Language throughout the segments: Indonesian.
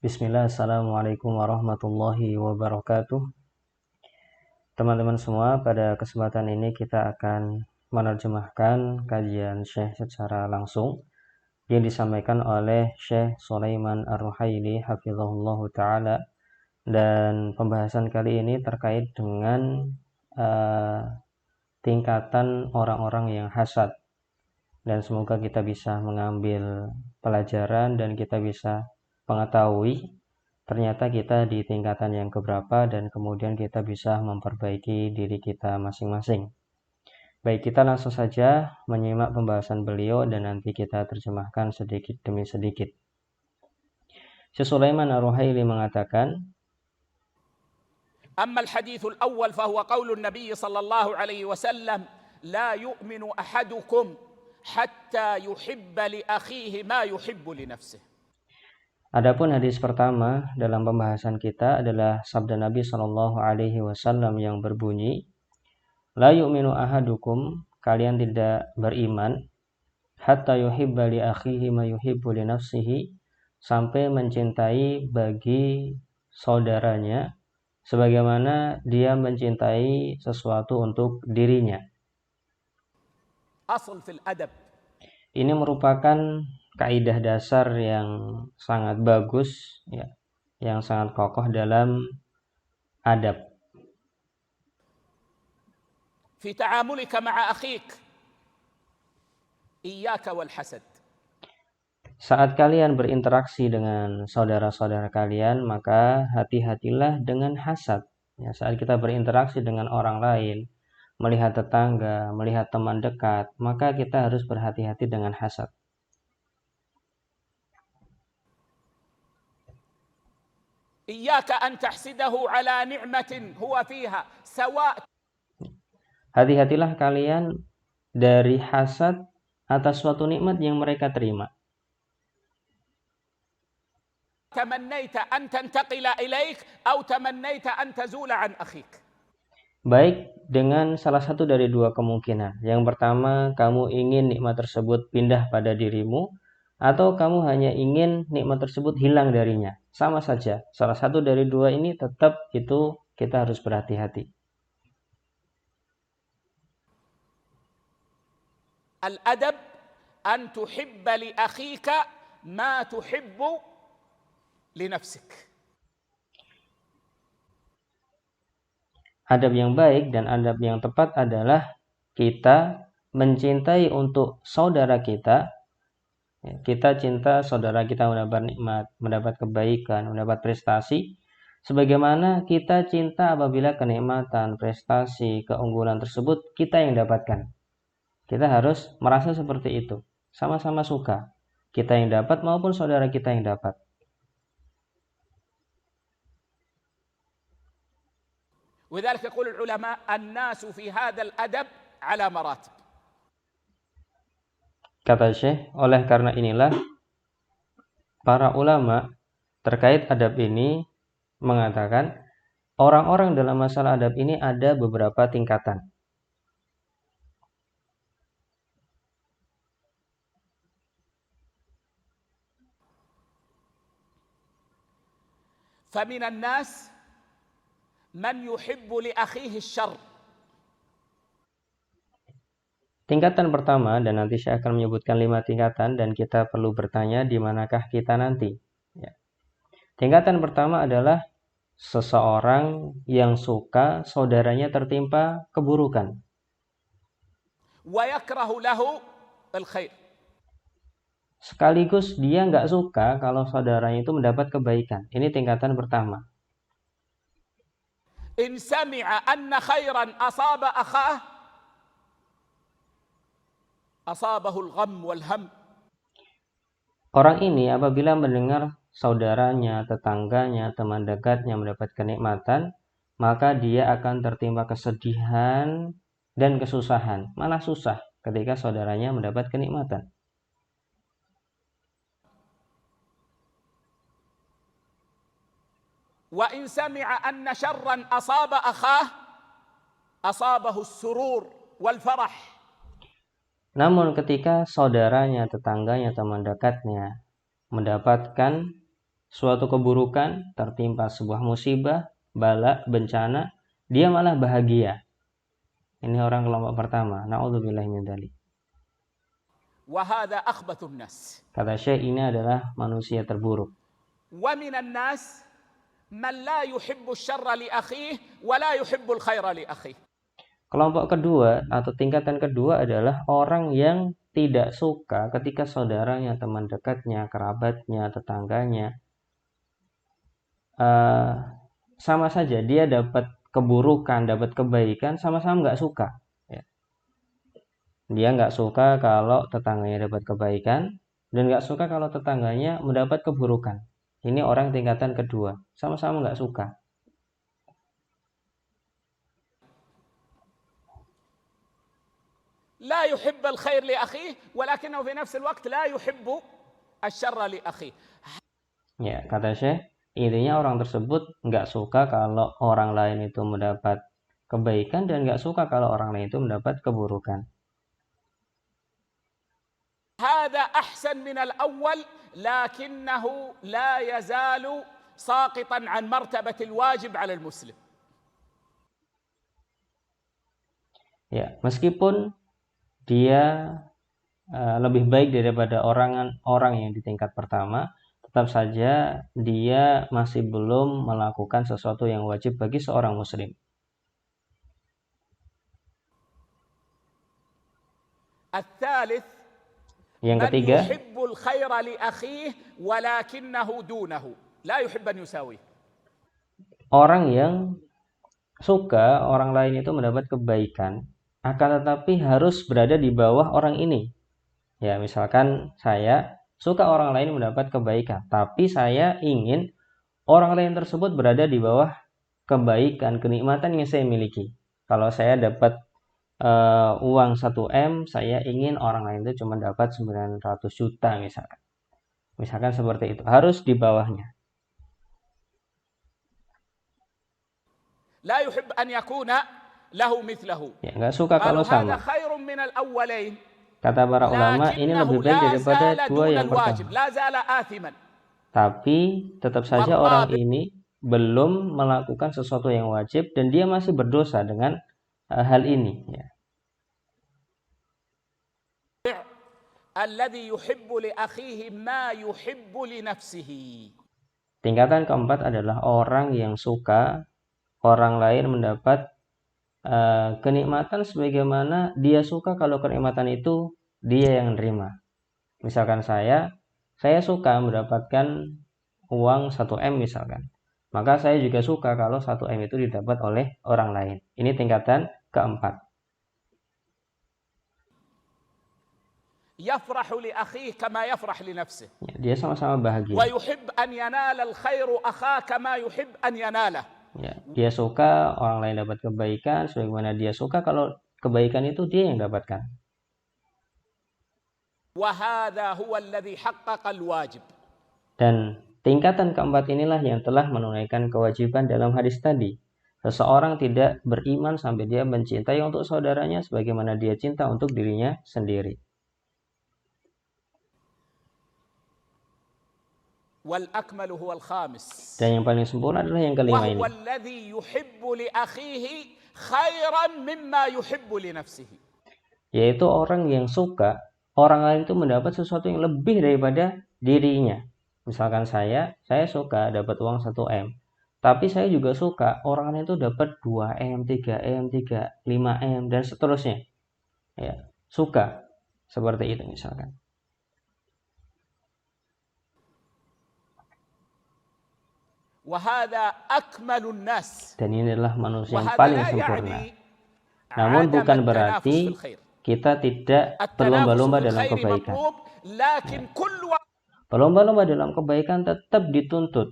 Bismillah, Assalamualaikum warahmatullahi wabarakatuh. Teman-teman semua, pada kesempatan ini kita akan menerjemahkan kajian Syekh secara langsung yang disampaikan oleh Syekh Sulaiman Ar-Ruhaili hafizahullah ta'ala. Dan pembahasan kali ini terkait dengan tingkatan orang-orang yang hasad. Dan semoga kita bisa mengambil pelajaran dan kita bisa mengetahui ternyata kita di tingkatan yang keberapa dan kemudian kita bisa memperbaiki diri kita masing-masing. Baik, kita langsung saja menyimak pembahasan beliau dan nanti kita terjemahkan sedikit demi sedikit. Syekh Sulaiman Ar-Ruhaili mengatakan, أما الحديث الأول فهو قول النبي صلى الله عليه وسلم لا يؤمن أحدكم حتى يحب لأخيه ما يحب لنفسه. Adapun hadis pertama dalam pembahasan kita adalah sabda Nabi Shallallahu Alaihi Wasallam yang berbunyi, La yu'minu ahadukum, kalian tidak beriman, hatta yuhibba li akhihi ma yuhibbu li nafsihi, sampai mencintai bagi saudaranya sebagaimana dia mencintai sesuatu untuk dirinya. أصل في الأدب. Ini merupakan kaidah dasar yang sangat bagus, ya, yang sangat kokoh dalam adab. في تعاملك مع أخيك إياك والحسد. Saat kalian berinteraksi dengan saudara-saudara kalian, maka hati-hatilah dengan hasad. Ya, saat kita berinteraksi dengan orang lain, melihat tetangga, melihat teman dekat, maka kita harus berhati-hati dengan hasad. إياك أن تحسده على نعمة هو فيها سواء. Hati-hatilah kalian dari hasad atas suatu nikmat yang mereka terima. تمنيت أن تنتقل إليك أو تمنيت أن تزول عن أخيك. Baik dengan salah satu dari dua kemungkinan. Yang pertama, kamu ingin nikmat tersebut pindah pada dirimu, atau kamu hanya ingin nikmat tersebut hilang darinya. Sama saja, salah satu dari dua ini tetap itu kita harus berhati-hati. الأدب أن تحب لأخيك ما تحب لنفسك. Adab yang baik dan adab yang tepat adalah kita mencintai untuk saudara kita. Kita cinta saudara kita mendapat nikmat, mendapat kebaikan, mendapat prestasi. Sebagaimana kita cinta apabila kenikmatan, prestasi, keunggulan tersebut kita yang dapatkan. Kita harus merasa seperti itu. Sama-sama suka. Kita yang dapat maupun saudara kita yang dapat. ولذلك يقول العلماء الناس في هذا الأدب على مراتب. Kata Syekh, oleh karena inilah para ulama terkait adab ini mengatakan orang-orang dalam masalah adab ini ada beberapa tingkatan. فمن الناس من يحب لأخيه الشر. Tingkatan pertama, dan nanti saya akan menyebutkan 5 tingkatan dan kita perlu bertanya di manakah kita nanti. Ya. Tingkatan pertama adalah seseorang yang suka saudaranya tertimpa keburukan. ويكره له الخير. Sekaligus dia nggak suka kalau saudaranya itu mendapat kebaikan. Ini tingkatan pertama. إن سمع أن خيرا أصاب أخاه أصابه الغم والهم. Orang ini apabila mendengar saudaranya, tetangganya, teman dekatnya mendapat kenikmatan, maka dia akan tertimpa kesedihan dan kesusahan. Malah susah ketika saudaranya mendapat kenikmatan. وإن سمع أن شرا أصاب أخاه أصابه السرور والفرح. Namun ketika saudaranya, tetangganya, teman dekatnya mendapatkan suatu keburukan, tertimpa sebuah musibah, bala, bencana, dia malah bahagia. Ini orang kelompok pertama. Na'udzubillahi min dzalik. وهذا أخبث الناس. Kata Syekh, ini adalah manusia terburuk. ومن الناس من لا يحب الشر لأخيه ولا يحب الخير لأخيه. Kelompok kedua atau tingkatan kedua adalah orang yang tidak suka ketika saudaranya, teman dekatnya, kerabatnya, tetangganya sama saja dia dapat keburukan, dapat kebaikan, sama-sama nggak suka. Ya. Dia nggak suka kalau tetangganya dapat kebaikan dan nggak suka kalau tetangganya mendapat keburukan. Ini orang tingkatan kedua, sama-sama nggak suka. لا يحب الخير لأخيه ولكنه في نفس الوقت لا يحب الشر لأخيه. Ya, kata Syekh, intinya orang tersebut nggak suka kalau orang lain itu mendapat kebaikan dan nggak suka kalau orang lain itu mendapat keburukan. هذا أحسن من الأول لكنه لا يزال ساقطا عن مرتبة الواجب على المسلم. Ya, meskipun dia lebih baik daripada orang yang di tingkat pertama, tetap saja dia masih belum melakukan sesuatu yang wajib bagi seorang muslim. الثالث Yang من ketiga, يحب الخير لأخيه ولكنه دونه لا يحب أن يساويه. orang yang suka orang lain itu mendapat kebaikan, akan tetapi harus berada di bawah orang ini. Ya, misalkan saya suka orang lain mendapat kebaikan, tapi saya ingin orang lain tersebut berada di bawah kebaikan, kenikmatan yang saya miliki. Kalau saya dapat uang 1M, saya ingin orang lain itu cuma dapat 900 juta misalkan. Misalkan seperti itu, harus di bawahnya. لا يحب أن يكون له مثله. Ya, nggak suka kalau قالوا هذا sama. خير من الأولين Kata para ulama, ini lebih لكنه baik لا daripada زال dua دون yang الواجب pertama. لا زال آثما. Tapi tetap saja orang ini belum melakukan sesuatu yang wajib dan dia masih berdosa dengan hal ini. Ya. الذي يحب لأخيه ما يحب لنفسه. Tingkatan keempat adalah orang yang suka orang lain mendapat kenikmatan sebagaimana dia suka kalau kenikmatan itu dia yang nerima. Misalkan saya suka mendapatkan uang 1M misalkan. Maka saya juga suka kalau 1M itu didapat oleh orang lain. Ini tingkatan keempat. يفرح لأخيه كما يفرح لنفسه. Ya, dia sama-sama bahagia. ويحب أن ينال الخير أخاه كما يحب أن يناله. Ya, dia suka orang lain dapat kebaikan sebagaimana dia suka kalau kebaikan itu dia yang dapatkan. وهذا هو الذي حقق الواجب. Dan tingkatan keempat inilah yang telah menunaikan kewajiban dalam hadis tadi. Seseorang tidak beriman sampai dia mencintai untuk saudaranya sebagaimana dia cinta untuk dirinya sendiri. والأكمل هو الخامس. Dan yang paling sempurna adalah yang kelima ini. وهو الذي يحب لأخيه خيرا مما يحب لنفسه. Yaitu orang yang suka orang lain itu mendapat sesuatu yang lebih daripada dirinya. Misalkan saya suka dapat uang 1M. Tapi saya juga suka orang lain itu dapat 2M, 3M, 5M dan seterusnya. Ya, suka seperti itu misalkan. وهذا أكمل الناس. Dan ini adalah manusia yang paling sempurna. Namun bukan berarti kita tidak berlomba-lomba dalam kebaikan. Berlomba-lomba dalam kebaikan tetap dituntut.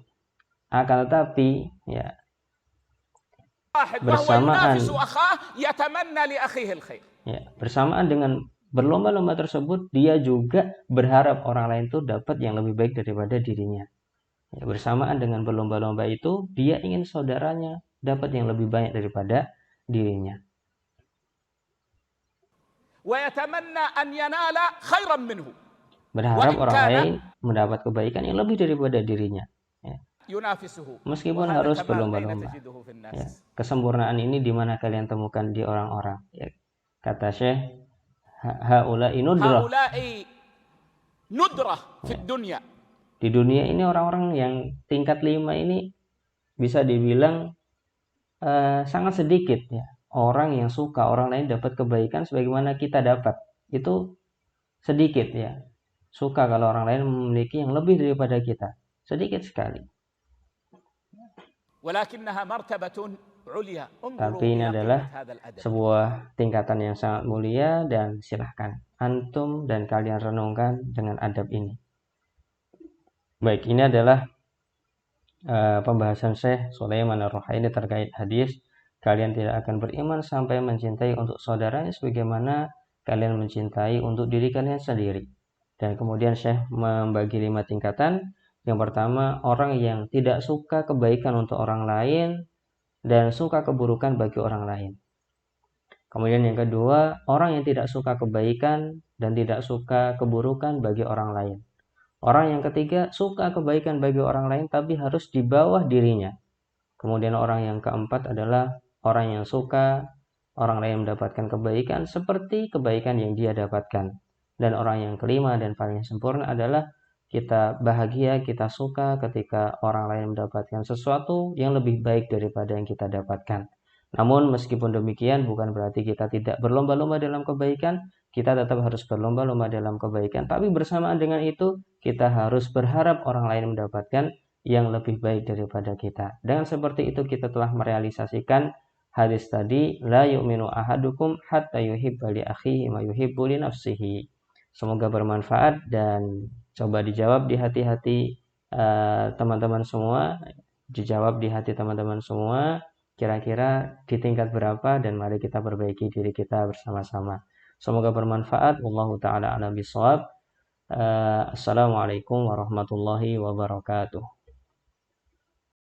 Akan tetapi ya bersamaan dengan berlomba-lomba tersebut, dia juga berharap orang lain itu dapat yang lebih baik daripada dirinya. Ya, bersamaan dengan berlomba-lomba itu, dia ingin saudaranya dapat yang lebih banyak daripada dirinya. Berharap orang lain mendapat kebaikan yang lebih daripada dirinya. ينافسه meskipun وهذا harus كمال أين berlomba-lomba. تجده في الناس. Ya, kesempurnaan ini di mana kalian temukan di orang-orang? Ya, kata Syekh, haula'i nudrah. هؤلاء ندرة في Ya, الدنيا di dunia ini orang-orang yang tingkat 5 ini bisa dibilang sangat sedikit ya. Orang yang suka orang lain dapat kebaikan sebagaimana kita dapat. Itu sedikit ya. Suka kalau orang lain memiliki yang lebih daripada kita. Sedikit sekali. ولكنها مرتبة عليا. Tapi ini adalah sebuah tingkatan yang sangat mulia dan silahkan antum dan kalian renungkan dengan adab ini. Baik, ini adalah pembahasan Syekh Sulaiman Ar-Ruhaili terkait hadis kalian tidak akan beriman sampai mencintai untuk saudaranya sebagaimana kalian mencintai untuk diri kalian sendiri. Dan kemudian Syekh membagi 5 tingkatan. Yang pertama, orang yang tidak suka kebaikan untuk orang lain dan suka keburukan bagi orang lain. Kemudian yang kedua, orang yang tidak suka kebaikan dan tidak suka keburukan bagi orang lain. Orang yang ketiga, suka kebaikan bagi orang lain tapi harus di bawah dirinya. Kemudian orang yang keempat adalah orang yang suka orang lain mendapatkan kebaikan seperti kebaikan yang dia dapatkan. Dan orang yang kelima dan paling sempurna adalah kita bahagia, kita suka ketika orang lain mendapatkan sesuatu yang lebih baik daripada yang kita dapatkan. Namun meskipun demikian bukan berarti kita tidak berlomba-lomba dalam kebaikan, kita tetap harus berlomba-lomba dalam kebaikan. Tapi bersamaan dengan itu, kita harus berharap orang lain mendapatkan yang lebih baik daripada kita. Dengan seperti itu kita telah merealisasikan hadis tadi, la yu'minu ahadukum hatta yuhibba li akhihi ma yuhibbu li nafsihi. Semoga bermanfaat dan coba dijawab di hati-hati teman-teman semua, dijawab di hati teman-teman semua, kira-kira di tingkat berapa, dan mari kita perbaiki diri kita bersama-sama. Semoga bermanfaat. Wallahu ta'ala a'lam bishawab. Assalamualaikum warahmatullahi wabarakatuh.